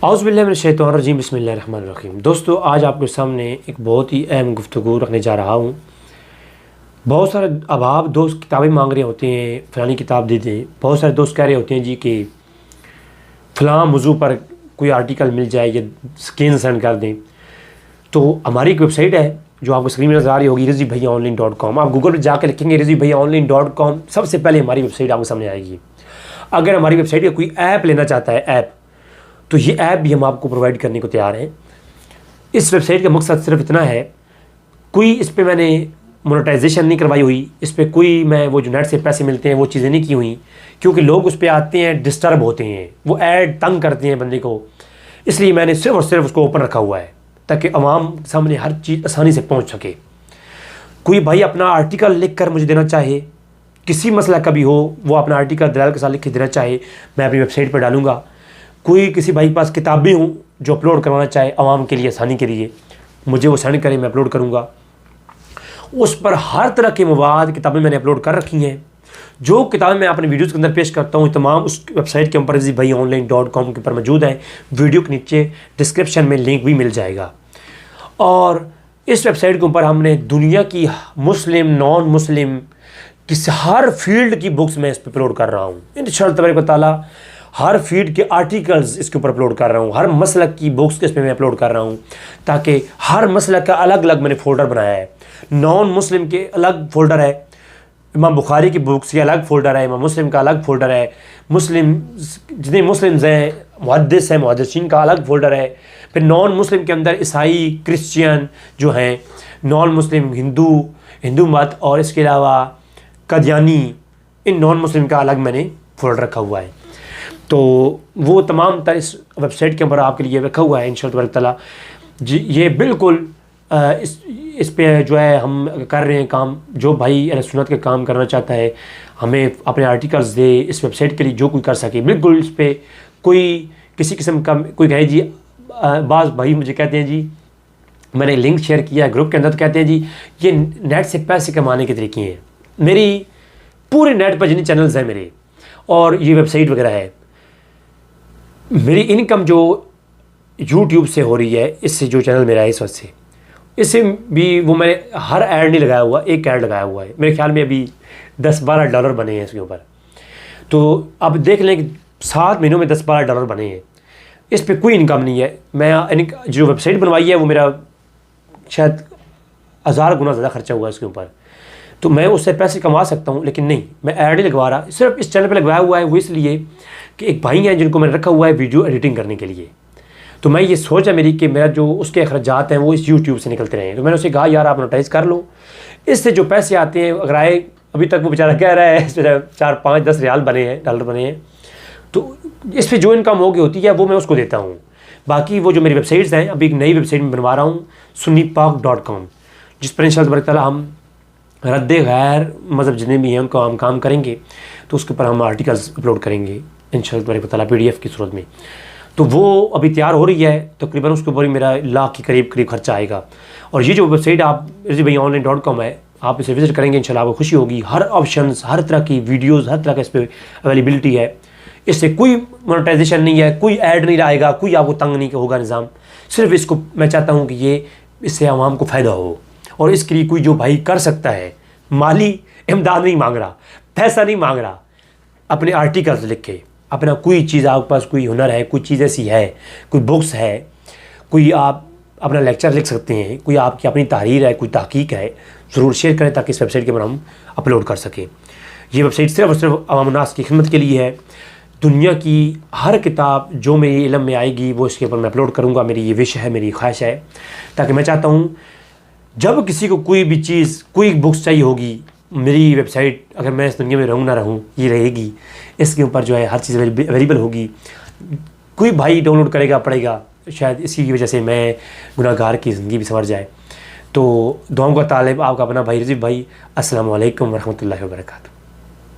औज़ुबिल्लाहिमिनश्शैतानिर्रजीम बिस्मिल्लाहिर्रहमानिर्रहीम। दोस्तों, आज आपके सामने एक बहुत ही अहम गुफ्तगू रखने जा रहा हूँ। बहुत सारे अहबाब दोस्त किताबें मांग रहे होते हैं, फ़लानी किताब दे दें। बहुत सारे दोस्त कह रहे होते हैं जी कि फ़लाँ मौज़ू पर कोई आर्टिकल मिल जाए या स्क्रीन सेंड कर दें। तो हमारी एक वेबसाइट है जो आपको स्क्रीन में नज़र आ रही होगी, rizvbhaiyaonline.com। आप गूगल पर जाकर लिखेंगे rizvbhaiyaonline.com, सबसे पहले हमारी वेबसाइट आपके सामने आएगी। अगर हमारी वेबसाइट का कोई ऐप लेना चाहता है, ऐप, तो ये ऐप भी हम आपको प्रोवाइड करने को तैयार हैं। इस वेबसाइट का मकसद सिर्फ इतना है, कोई इस पे मैंने मोनेटाइजेशन नहीं करवाई हुई, इस पे कोई मैं वो जो नेट से पैसे मिलते हैं वो चीज़ें नहीं की हुई, क्योंकि लोग उस पर आते हैं, डिस्टर्ब होते हैं, वो ऐड तंग करते हैं बंदे को। इसलिए मैंने सिर्फ और सिर्फ उसको ओपन रखा हुआ है ताकि अवाम सामने हर चीज़ आसानी से पहुँच सके। कोई भाई अपना आर्टिकल लिख कर मुझे देना चाहे, किसी मसला का भी हो, वो अपना आर्टिकल दलाल के साथ लिख के देना चाहे, मैं अपनी वेबसाइट पर डालूँगा। कोई किसी भाई के पास किताबें हूँ जो अपलोड करवाना चाहे आवाम के लिए, आसानी के लिए, मुझे वो सेंड करें, मैं अपलोड करूँगा। उस पर हर तरह के मवाद किताबें मैंने अपलोड कर रखी हैं। जो किताबें मैं अपने वीडियोज़ के अंदर पेश करता हूँ, तमाम उस वेबसाइट के ऊपर rizvbhaiyaonline.com के ऊपर मौजूद है। वीडियो के नीचे डिस्क्रिप्शन में लिंक भी मिल जाएगा। और इस वेबसाइट के ऊपर हमने दुनिया की मुस्लिम, नॉन मुस्लिम, किसी हर फील्ड की बुक्स मैं इस पर अपलोड कर रहा हूँ। इंशाअल्लाह तबारक व तआला हर फील्ड के आर्टिकल्स इसके ऊपर अपलोड कर रहा हूँ। हर मसलक की बुक्स इस पर मैं अपलोड कर रहा हूँ, ताकि हर मसलक का अलग अलग मैंने फ़ोल्डर बनाया है। नॉन मुस्लिम के अलग फ़ोल्डर है, इमाम बुखारी की बुक्स के अलग फ़ोल्डर है, इमाम मुस्लिम का अलग फ़ोल्डर है, मुस्लिम जितने मुस्लिम्स हैं, मुहद्दिस हैं, मुहद्दिसीन का अलग फ़ोल्डर है। फिर नॉन मुस्लिम के अंदर ईसाई, क्रिश्चियन जो हैं, नॉन मुस्लिम हिंदू मत, और इसके अलावा कदियानी, इन नॉन मुस्लिम का अलग मैंने फ़ोल्डर रखा हुआ है। तो वो तमाम तरह इस वेबसाइट के ऊपर आपके लिए रखा हुआ है इंशाअल्लाह ताला जी। ये बिल्कुल इस पे जो है हम कर रहे हैं काम। जो भाई अहले सुन्नत के काम करना चाहता है, हमें अपने आर्टिकल्स दे इस वेबसाइट के लिए, जो कोई कर सके बिल्कुल। इस पर कोई किसी किस्म का कोई कहे जी, बाज़ भाई मुझे कहते हैं जी, मैंने लिंक शेयर किया ग्रुप के अंदर, तो कहते हैं जी ये नेट से पैसे कमाने के तरीके हैं। मेरी पूरे नेट पर जितने चैनल्स हैं मेरे, और ये वेबसाइट वगैरह है, मेरी इनकम जो यूट्यूब से हो रही है, इससे जो चैनल मेरा है इस वक्त से, इससे भी वो मैंने हर ऐड नहीं लगाया हुआ, एक ऐड लगाया हुआ है। मेरे ख्याल में अभी $10-12 बने हैं इसके ऊपर। तो अब देख लें कि 7 महीनों में $10-12 बने हैं। इस पर कोई इनकम नहीं है। मैं जो वेबसाइट बनवाई है वो मेरा शायद 1000 गुना ज़्यादा खर्चा हुआ है इसके ऊपर। तो मैं उससे पैसे कमा सकता हूँ, लेकिन नहीं, मैं ऐड नहीं लगवा रहा। सिर्फ इस चैनल पे लगवाया हुआ है वो इसलिए कि एक भाई हैं जिनको मैंने रखा हुआ है वीडियो एडिटिंग करने के लिए। तो मैं ये सोचा मेरी कि मेरा जो उसके अखराजात हैं वो इस यूट्यूब से निकलते रहे। तो मैंने उसे कहा यार आप मोनेटाइज कर लो, इससे जो पैसे आते हैं, अगर आए, अभी तक वो बेचारा कह रहा है इस पर 4-5-10 रियाल बने हैं, डॉलर बने हैं, तो इस पर जो इनकम होती है वो मैं उसको देता हूँ। बाकी वो जो मेरी वेबसाइट्स हैं, अभी एक नई वेबसाइट में बनवा रहा हूँ, sunnipak.com, जिस पर इंशाअल्लाह ताला हम रद्द गैर मज़हब जितने भी हैं उनको हम काम करेंगे। तो उसके ऊपर हम आर्टिकल्स अपलोड करेंगे इंशाअल्लाह ताला PDF की सूरत में। तो वो अभी तैयार हो रही है, तकरीबन उसके ऊपर मेरा लाख के करीब खर्चा आएगा। और ये जो वेबसाइट आप rizvbhaiyaonline.com है, आप इसे विज़िट करेंगे इंशाल्लाह आपको खुशी होगी। हर ऑप्शंस, हर तरह की वीडियोज़, हर तरह का इस पर अवेलेबिलिटी है। इससे कोई मोनेटाइजेशन नहीं है, कोई ऐड नहीं आएगा, कोई आपको तंग नहीं होगा निज़ाम। सिर्फ इसको मैं चाहता हूँ कि ये इससे आवाम को फ़ायदा हो, और इसके लिए कोई जो भाई कर सकता है, माली इमदाद नहीं मांग रहा, पैसा नहीं मांग रहा, अपने आर्टिकल्स लिख के, अपना कोई चीज़, आपके पास कोई हुनर है, कोई चीज़ ऐसी है, कोई बुक्स है, कोई आप अपना लेक्चर लिख सकते हैं, कोई आपकी अपनी तहरीर है, कोई तहकीक है, ज़रूर शेयर करें ताकि इस वेबसाइट के ऊपर हम अपलोड कर सकें। ये वेबसाइट सिर्फ और सिर्फ अवाम नास की खिदमत के लिए है। दुनिया की हर किताब जो मेरी इल्म में आएगी वो इसके ऊपर मैं अपलोड करूँगा। मेरी ये विश है, मेरी ख्वाहिश है, ताकि मैं चाहता हूँ जब किसी को कोई भी चीज़, कोई बुक्स चाहिए होगी, मेरी वेबसाइट, अगर मैं इस दुनिया में रहूँ ना रहूँ, ये रहेगी, इसके ऊपर जो है हर चीज़ अवेलेबल होगी। कोई भाई डाउनलोड करेगा, पढ़ेगा, शायद इसी की वजह से मैं गुनाहगार की ज़िंदगी भी संवर जाए। तो दुआओं का तालिब आपका अपना भाई रिज़वी भाई। अस्सलामु अलैकुम वरहमतुल्लाहि वबरकातुहू।